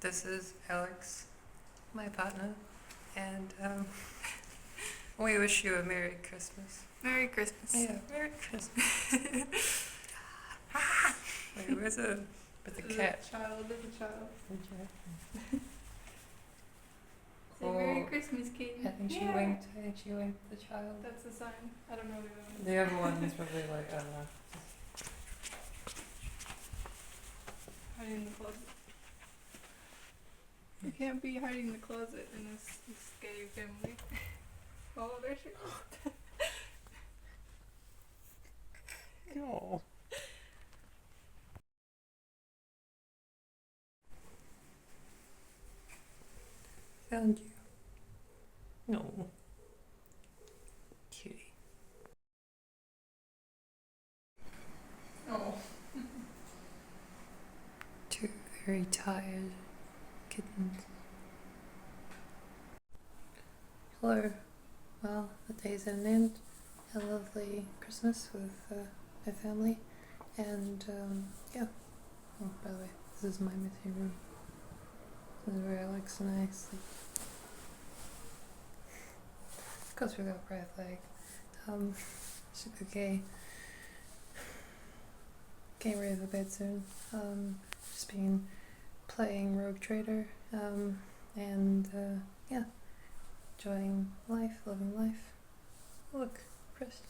This is Alex, my partner, and we wish you a Merry Christmas. Merry Christmas. Yeah, Merry Christmas. Wait, where's the cat? There's a child. Say Oh, Merry Christmas, Katie. I think she winked. I think she winked at the child. That's a sign. I don't know the other one. The other one is probably like, I don't know. Hiding in the closet. You can't be hiding in the closet in this gay family. Oh, there she goes. No. Found you. No. Cutie. Oh. Two very tired kittens. Hello. Well, the day's at an end. A lovely Christmas with my family. And, yeah. Oh, by the way, this is my missing room. This is where Alex and I sleep. Of course, we got pride flag. Super gay. Can't ready for bed soon. Just been playing Rogue Trader. And, yeah. Enjoying life, loving life. Look, Chris.